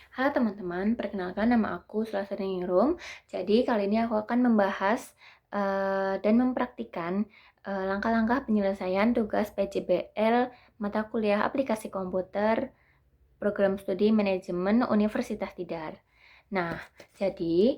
Halo teman-teman, perkenalkan nama aku Selasa Ningrum. Jadi kali ini aku akan membahas dan mempraktikkan langkah-langkah penyelesaian tugas PJBL mata kuliah aplikasi komputer program studi manajemen Universitas Tidar. Nah, jadi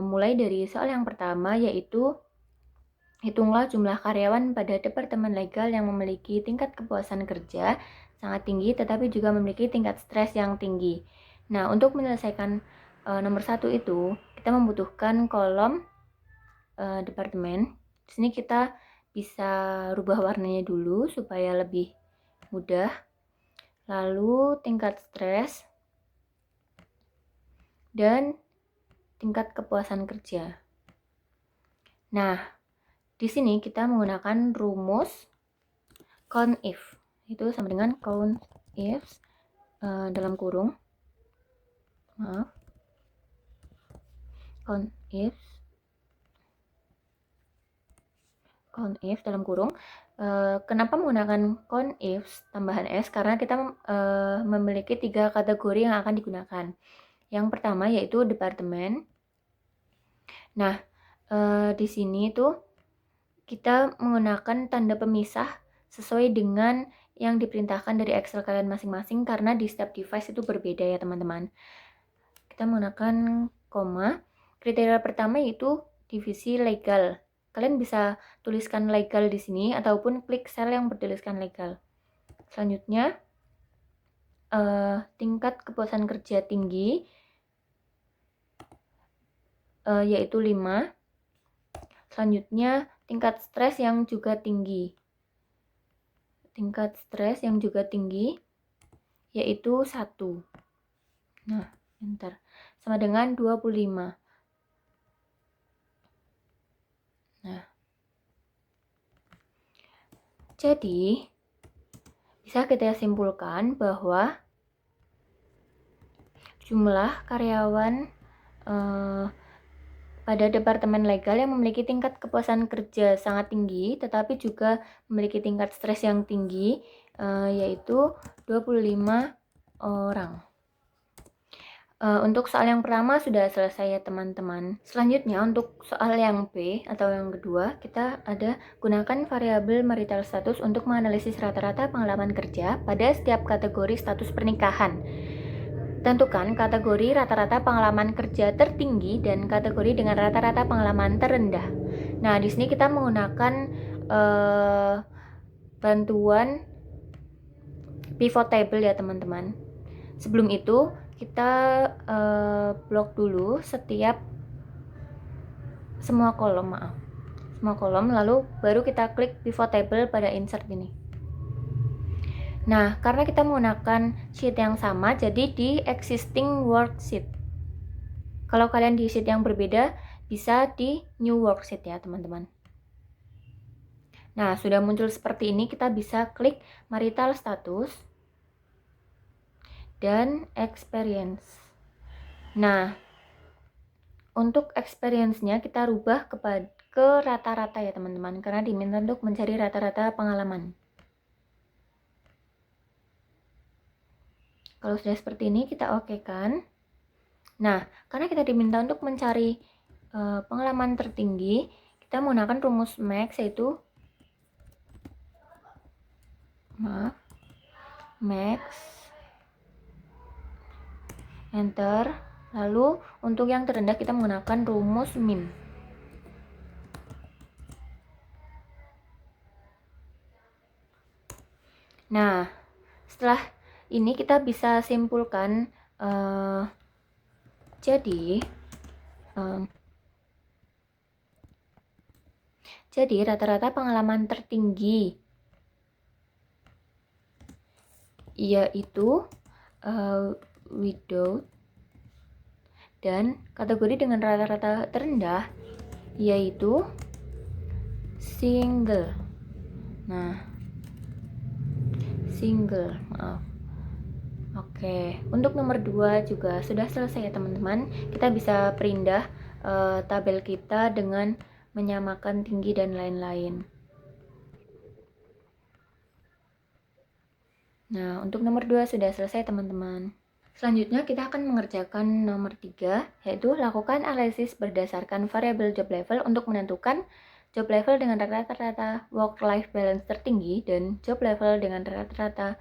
mulai dari soal yang pertama yaitu hitunglah jumlah karyawan pada Departemen Legal yang memiliki tingkat kepuasan kerja sangat tinggi tetapi juga memiliki tingkat stres yang tinggi. Nah, untuk menyelesaikan nomor 1 itu, kita membutuhkan kolom departemen. Di sini kita bisa rubah warnanya dulu supaya lebih mudah. Lalu tingkat stres dan tingkat kepuasan kerja. Nah, di sini kita menggunakan rumus count if. Itu sama dengan count if dalam kurung. Count if dalam kurung. Kenapa menggunakan count if tambahan s? Karena kita memiliki 3 kategori yang akan digunakan. Yang pertama yaitu departemen. Nah, di sini tuh kita menggunakan tanda pemisah sesuai dengan yang diperintahkan dari Excel kalian masing-masing karena di setiap device itu berbeda ya teman-teman. Kita menggunakan koma. Kriteria pertama yaitu divisi legal. Kalian bisa tuliskan legal di sini ataupun klik sel yang bertuliskan legal. Selanjutnya tingkat kepuasan kerja tinggi yaitu 5. Selanjutnya tingkat stres yang juga tinggi. Tingkat stres yang juga tinggi yaitu 1. Nah, enter. Sama dengan 25. Nah, jadi bisa kita simpulkan bahwa jumlah karyawan pada Departemen Legal yang memiliki tingkat kepuasan kerja sangat tinggi tetapi juga memiliki tingkat stres yang tinggi yaitu 25 orang. Untuk soal yang pertama sudah selesai ya teman-teman. Selanjutnya untuk soal yang B atau yang kedua, kita ada gunakan variabel marital status untuk menganalisis rata-rata pengalaman kerja pada setiap kategori status pernikahan. Tentukan kategori rata-rata pengalaman kerja tertinggi dan kategori dengan rata-rata pengalaman terendah. Nah, di sini kita menggunakan bantuan pivot table ya teman-teman. Sebelum itu kita blok dulu semua kolom, lalu baru kita klik pivot table pada insert ini. Nah, karena kita menggunakan sheet yang sama, jadi di existing worksheet. Kalau kalian di sheet yang berbeda, bisa di new worksheet ya teman-teman. Nah, sudah muncul seperti ini, kita bisa klik marital status dan experience. Nah, untuk experience-nya kita rubah ke rata-rata ya teman-teman, karena diminta untuk mencari rata-rata pengalaman. Kalau sudah seperti ini, kita oke-kan. Nah, karena kita diminta untuk mencari pengalaman tertinggi, kita menggunakan rumus max, yaitu max, enter. Lalu untuk yang terendah kita menggunakan rumus min. Nah, setelah ini kita bisa simpulkan jadi rata-rata pengalaman tertinggi yaitu without, dan kategori dengan rata-rata terendah yaitu single. Nah, single, maaf. Oke, untuk nomor 2 juga sudah selesai ya teman-teman. Kita bisa pindah tabel kita dengan menyamakan tinggi dan lain-lain. Nah, untuk nomor 2 sudah selesai teman-teman. Selanjutnya kita akan mengerjakan nomor 3, yaitu lakukan analisis berdasarkan variabel job level untuk menentukan job level dengan rata-rata work-life balance tertinggi dan job level dengan rata-rata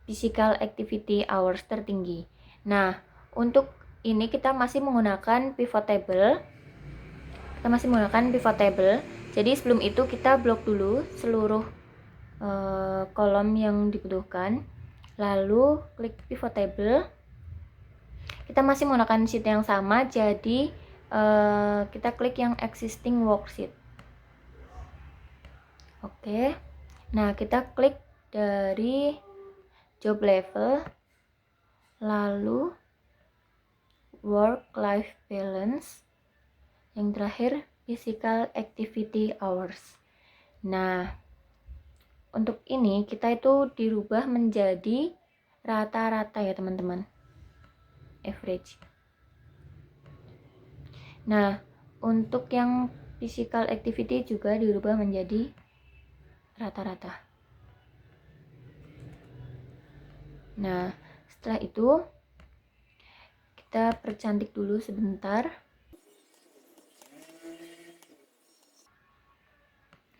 physical activity hours tertinggi. Nah, untuk ini kita masih menggunakan pivot table. Jadi sebelum itu kita blok dulu seluruh kolom yang dibutuhkan. Lalu klik pivot table. Kita masih menggunakan sheet yang sama, jadi kita klik yang existing worksheet. Oke. Nah, kita klik dari job level, lalu work-life balance, yang terakhir physical activity hours. Nah, untuk ini kita itu dirubah menjadi rata-rata ya teman-teman, average. Nah, untuk yang physical activity juga dirubah menjadi rata-rata. Nah, setelah itu kita percantik dulu sebentar.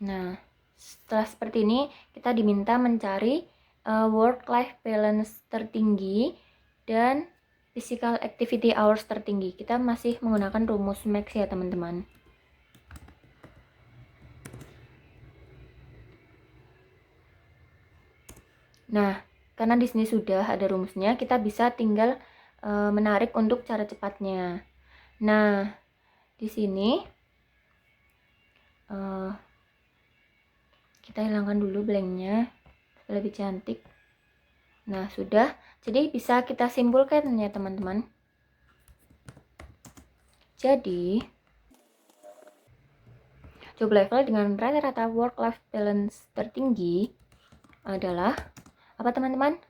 Nah, setelah seperti ini kita diminta mencari work-life balance tertinggi dan physical activity hours tertinggi. Kita masih menggunakan rumus Max ya teman-teman. Nah, karena di sini sudah ada rumusnya, kita bisa tinggal menarik untuk cara cepatnya. Nah, di sini kita hilangkan dulu blanknya lebih cantik. Nah, sudah. Jadi bisa kita simpulkan ya teman-teman. Jadi job level dengan rata-rata work-life balance tertinggi adalah apa teman-teman?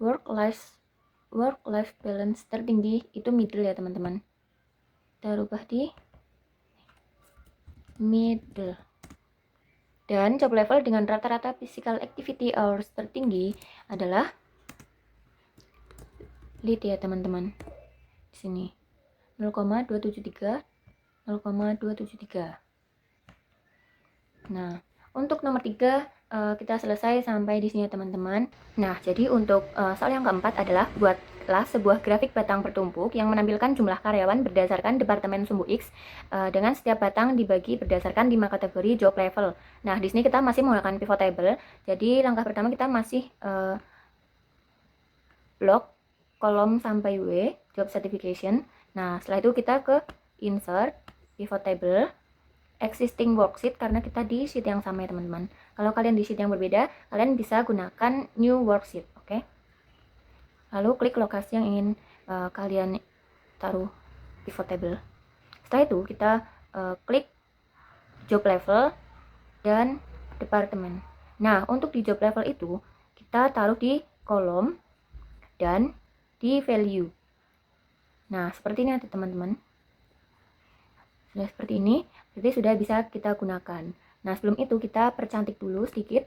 Work-life balance tertinggi itu middle ya teman-teman. Kita rubah di middle. Dan job level dengan rata-rata physical activity hours tertinggi adalah lead ya teman-teman. Di sini 0,273, 0,273. Nah, untuk nomor 3 kita selesai sampai di sini ya teman-teman. Nah, jadi untuk soal yang keempat adalah buatlah sebuah grafik batang bertumpuk yang menampilkan jumlah karyawan berdasarkan departemen sumbu X dengan setiap batang dibagi berdasarkan 5 kategori job level. Nah, di sini kita masih menggunakan pivot table. Jadi langkah pertama kita masih blok kolom sampai W, job certification. Nah, setelah itu kita ke insert, pivot table, existing worksheet karena kita di sheet yang sama ya teman-teman. Kalau kalian di sheet yang berbeda, kalian bisa gunakan new worksheet, oke? Lalu klik lokasi yang ingin kalian taruh pivot table. Setelah itu kita klik job level dan departemen. Nah, untuk di job level itu kita taruh di kolom dan di value. Nah, seperti ini teman-teman. Sudah seperti ini, berarti sudah bisa kita gunakan. Nah, sebelum itu kita percantik dulu sedikit.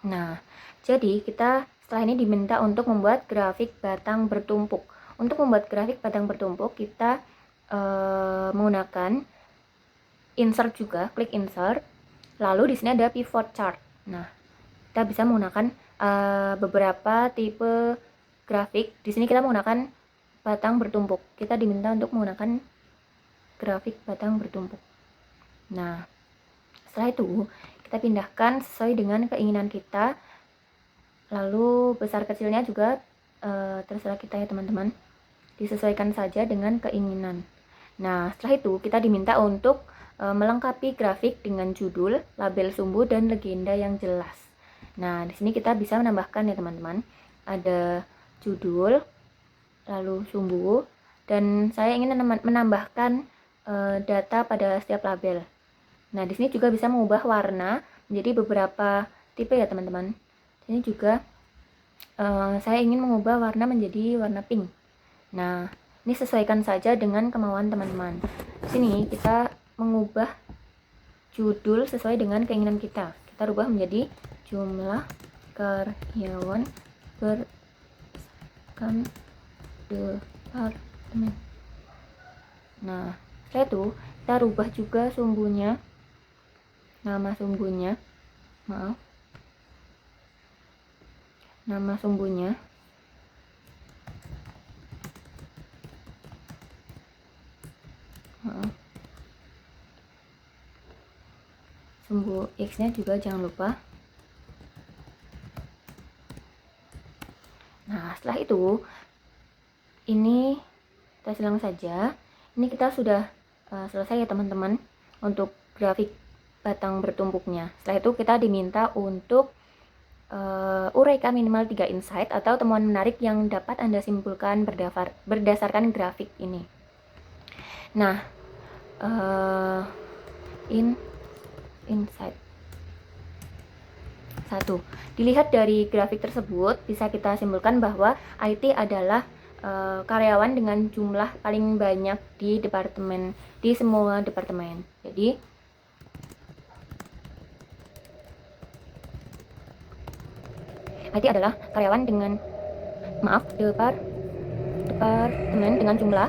Nah, jadi kita setelah ini diminta untuk membuat grafik batang bertumpuk. Untuk membuat grafik batang bertumpuk, kita menggunakan insert juga, klik insert. Lalu di sini ada pivot chart. Nah, kita bisa menggunakan beberapa tipe grafik. Di sini kita menggunakan batang bertumpuk. Kita diminta untuk menggunakan grafik batang bertumpuk. Nah, setelah itu kita pindahkan sesuai dengan keinginan kita. Lalu besar kecilnya juga terserah kita ya teman-teman. Disesuaikan saja dengan keinginan. Nah, setelah itu kita diminta untuk melengkapi grafik dengan judul, label sumbu, dan legenda yang jelas. Nah, di sini kita bisa menambahkan ya teman-teman. Ada judul, lalu sumbu, dan saya ingin menambahkan data pada setiap label. Nah, di sini juga bisa mengubah warna menjadi beberapa tipe ya teman-teman. Ini juga saya ingin mengubah warna menjadi warna pink. Nah, ini sesuaikan saja dengan kemauan teman-teman. Di sini kita mengubah judul sesuai dengan keinginan kita. Kita rubah menjadi jumlah karyawan berdasarkan departemen. Nah, setelah itu kita rubah juga sumbunya, nama sumbunya, sumbu X nya juga jangan lupa. Nah, setelah itu ini kita silang saja. Ini kita sudah selesai ya teman-teman untuk grafik batang bertumpuknya. Setelah itu kita diminta untuk uraikan minimal 3 insight atau temuan menarik yang dapat Anda simpulkan berdasarkan grafik ini. Nah, insight 1. Dilihat dari grafik tersebut, bisa kita simpulkan bahwa IT adalah karyawan dengan jumlah paling banyak di semua departemen. Jadi IT adalah karyawan dengan departemen dengan jumlah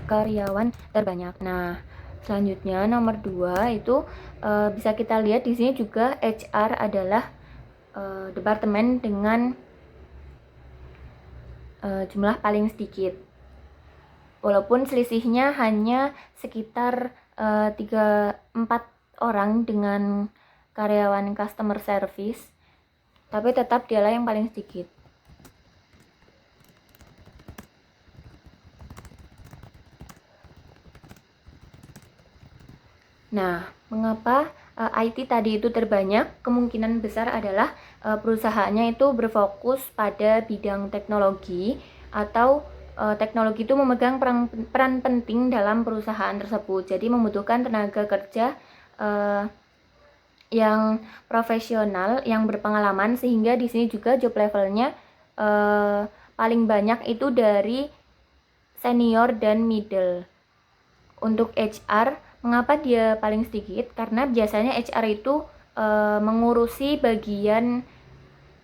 karyawan terbanyak. Nah, selanjutnya nomor 2 itu bisa kita lihat di sini juga HR adalah departemen dengan jumlah paling sedikit. Walaupun selisihnya hanya sekitar 3-4 orang dengan karyawan customer service, tapi tetap dialah yang paling sedikit. Nah, mengapa IT tadi itu terbanyak? Kemungkinan besar adalah perusahaannya itu berfokus pada bidang teknologi, atau teknologi itu memegang peran penting dalam perusahaan tersebut. Jadi membutuhkan tenaga kerja yang profesional, yang berpengalaman, sehingga di sini juga job levelnya paling banyak itu dari senior dan middle. Untuk HR, mengapa dia paling sedikit? Karena biasanya HR itu mengurusi bagian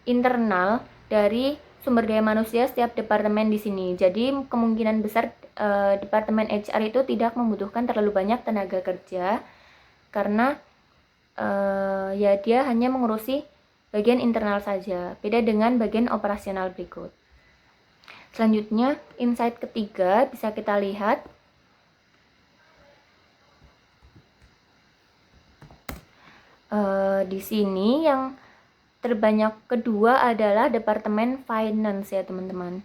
internal dari sumber daya manusia setiap departemen di sini. Jadi kemungkinan besar departemen HR itu tidak membutuhkan terlalu banyak tenaga kerja, karena ya dia hanya mengurusi bagian internal saja. Beda dengan bagian operasional berikut. Selanjutnya, insight ketiga bisa kita lihat. Di sini yang terbanyak kedua adalah departemen finance ya teman-teman.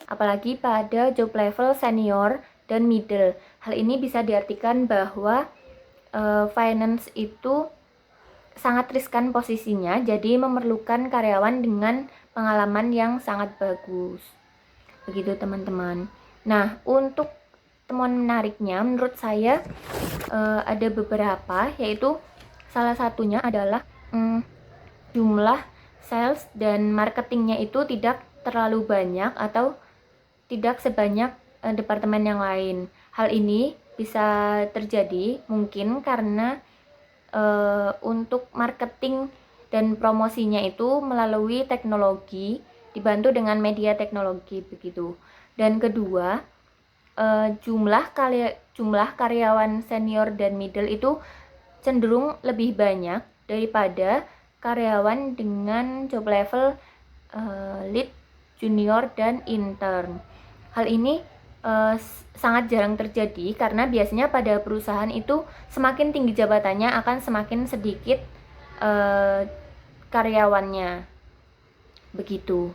Apalagi pada job level senior dan middle. Hal ini bisa diartikan bahwa finance itu sangat riskan posisinya, jadi memerlukan karyawan dengan pengalaman yang sangat bagus. Begitu teman-teman. Nah, untuk temuan menariknya menurut saya ada beberapa, yaitu salah satunya adalah jumlah sales dan marketingnya itu tidak terlalu banyak atau tidak sebanyak departemen yang lain. Hal ini bisa terjadi mungkin karena untuk marketing dan promosinya itu melalui teknologi, dibantu dengan media teknologi begitu. Dan kedua, jumlah karyawan senior dan middle itu cenderung lebih banyak daripada karyawan dengan job level lead, junior, dan intern. Hal ini sangat jarang terjadi karena biasanya pada perusahaan itu semakin tinggi jabatannya akan semakin sedikit karyawannya. Begitu.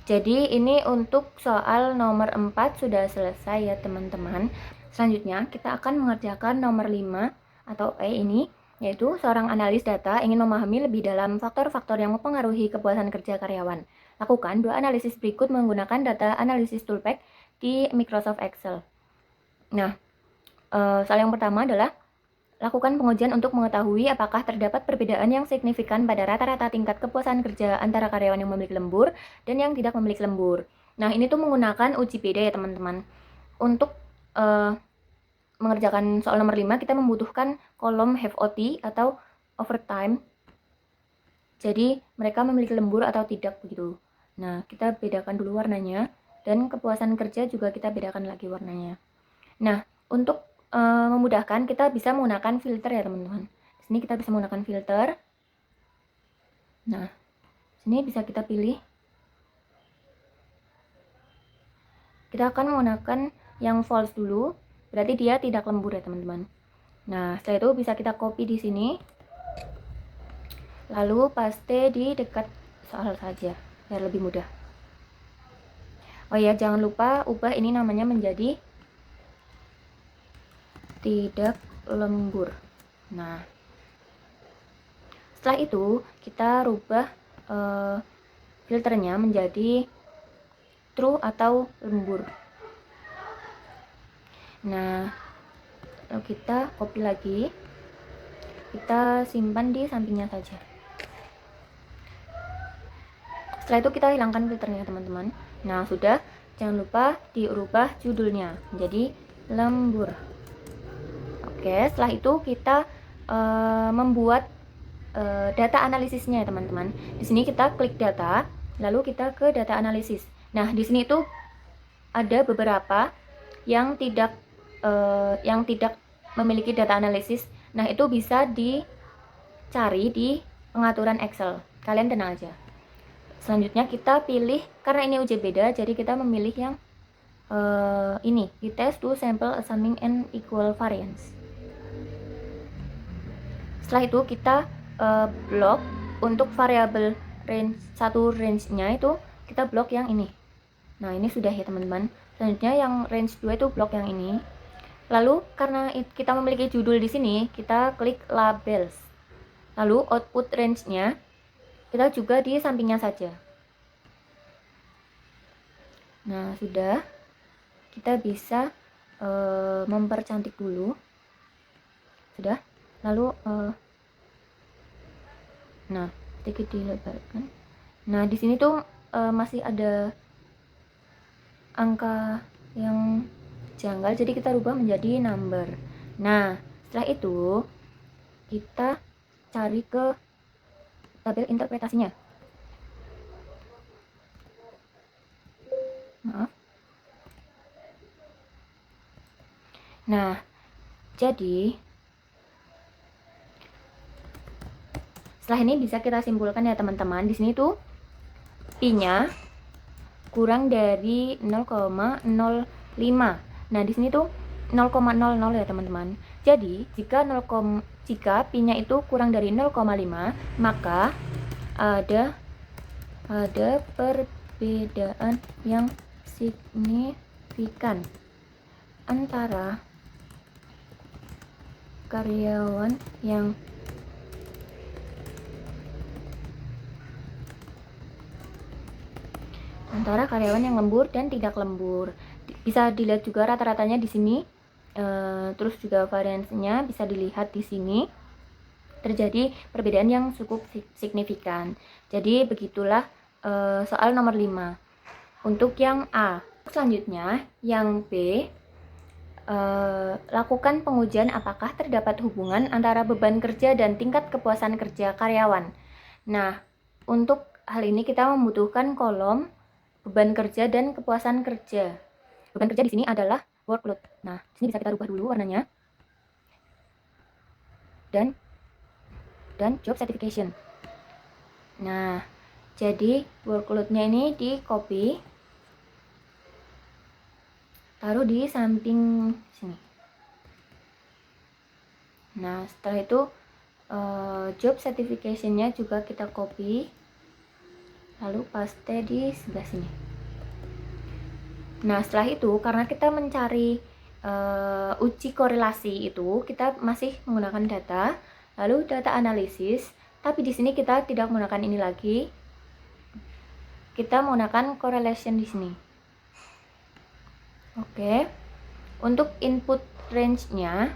Jadi ini untuk soal nomor 4 sudah selesai ya teman-teman. Selanjutnya kita akan mengerjakan nomor 5 atau E ini, yaitu seorang analis data ingin memahami lebih dalam faktor-faktor yang mempengaruhi kepuasan kerja karyawan. Lakukan 2 analisis berikut menggunakan data analisis toolpack di Microsoft Excel. Nah, soal yang pertama adalah lakukan pengujian untuk mengetahui apakah terdapat perbedaan yang signifikan pada rata-rata tingkat kepuasan kerja antara karyawan yang memiliki lembur dan yang tidak memiliki lembur. Nah, ini tuh menggunakan uji beda ya teman-teman. untuk mengerjakan soal nomor 5 kita membutuhkan kolom have OT atau overtime. Jadi mereka memiliki lembur atau tidak begitu. Nah, kita bedakan dulu warnanya, dan kepuasan kerja juga kita bedakan lagi warnanya. Nah, untuk memudahkan kita bisa menggunakan filter ya teman-teman. Di sini kita bisa menggunakan filter. Nah, sini bisa kita pilih. Kita akan menggunakan yang false dulu, berarti dia tidak lembur ya teman-teman. Nah, setelah itu bisa kita copy di sini, lalu paste di dekat soal saja, biar lebih mudah. Oh ya, jangan lupa ubah ini namanya menjadi tidak lembur. Nah, setelah itu kita rubah filternya menjadi true atau lembur. Nah, lalu kita copy lagi, kita simpan di sampingnya saja. Setelah itu kita hilangkan filternya teman-teman. Nah, sudah. Jangan lupa diubah judulnya menjadi lembur. Oke, setelah itu kita membuat data analisisnya ya teman-teman. Di sini kita klik data, lalu kita ke data analisis. Nah, di sini itu ada beberapa yang tidak memiliki data analisis. Nah, itu bisa dicari di pengaturan Excel. Kalian tenang aja. Selanjutnya kita pilih, karena ini ujian beda, jadi kita memilih yang ini, di test to sample assuming and equal variance. Setelah itu kita blok untuk variabel range, satu range-nya itu kita blok yang ini. Nah, ini sudah ya teman-teman. Selanjutnya yang range 2 itu blok yang ini. Lalu karena kita memiliki judul di sini, kita klik labels. Lalu output range-nya kita juga di sampingnya saja. Nah, sudah. Kita bisa mempercantik dulu. Sudah. Lalu nah, sedikit dilebarkan. Nah, di sini tuh masih ada angka yang janggal, jadi kita rubah menjadi number. Nah, setelah itu kita cari ke tabel interpretasinya. Maaf. Nah, jadi setelah ini bisa kita simpulkan ya teman-teman. Di sini tuh pi-nya kurang dari 0,05. Nah, di sini tuh 0,00 ya teman-teman. Jadi, jika pi-nya itu kurang dari 0,5, maka ada perbedaan yang signifikan antara karyawan yang lembur dan tidak lembur. Bisa dilihat juga rata-ratanya di sini. Terus juga variansinya bisa dilihat di sini. Terjadi perbedaan yang cukup signifikan. Jadi begitulah soal nomor 5. Untuk yang A. Selanjutnya yang B. Lakukan pengujian apakah terdapat hubungan antara beban kerja dan tingkat kepuasan kerja karyawan. Nah, untuk hal ini kita membutuhkan kolom beban kerja dan kepuasan kerja. Beban kerja di sini adalah workload. Nah, di sini bisa kita rubah dulu warnanya. Dan job certification. Nah, jadi workload-nya ini di copy, taruh di samping sini. Nah, setelah itu job certification-nya juga kita copy, lalu paste di sebelah sini. Nah, setelah itu karena kita mencari uji korelasi itu, kita masih menggunakan data, lalu data analisis, tapi di sini kita tidak menggunakan ini lagi. Kita menggunakan correlation di sini. Oke. Untuk input range-nya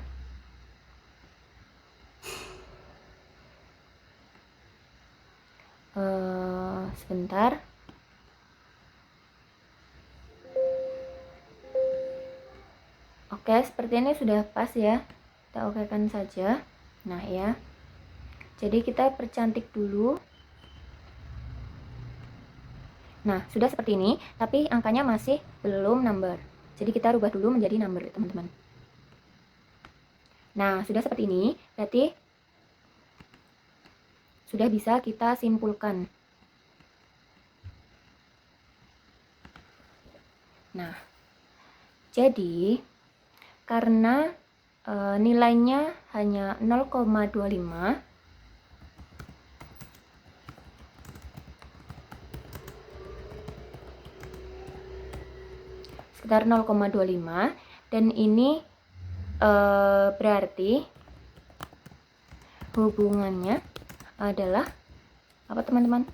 sebentar. Oke, seperti ini sudah pas ya. Kita okekan saja. Nah ya. Jadi kita percantik dulu. Nah, sudah seperti ini, tapi angkanya masih belum number. Jadi kita rubah dulu menjadi number, teman-teman. Nah, sudah seperti ini, berarti sudah bisa kita simpulkan. Nah, jadi karena nilainya hanya 0,25, sekitar 0,25, dan ini berarti hubungannya adalah apa, teman-teman?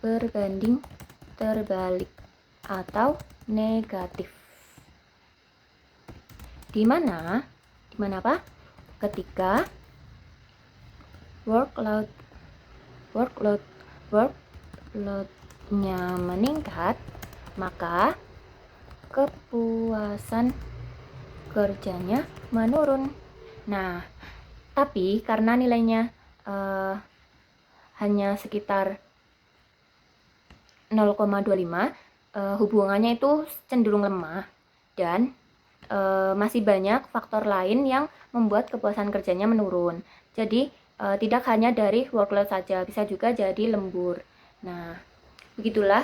Berbanding terbalik atau negatif. Di mana apa? Ketika workloadnya meningkat, maka kepuasan kerjanya menurun. Nah, tapi karena nilainya hanya sekitar 0,25, hubungannya itu cenderung lemah, dan masih banyak faktor lain yang membuat kepuasan kerjanya menurun. Jadi tidak hanya dari workload saja, bisa juga jadi lembur. Nah, begitulah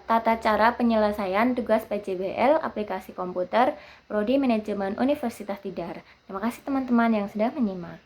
tata cara penyelesaian tugas PJBL aplikasi komputer Prodi Manajemen Universitas Tidar. Terima kasih teman-teman yang sudah menyimak.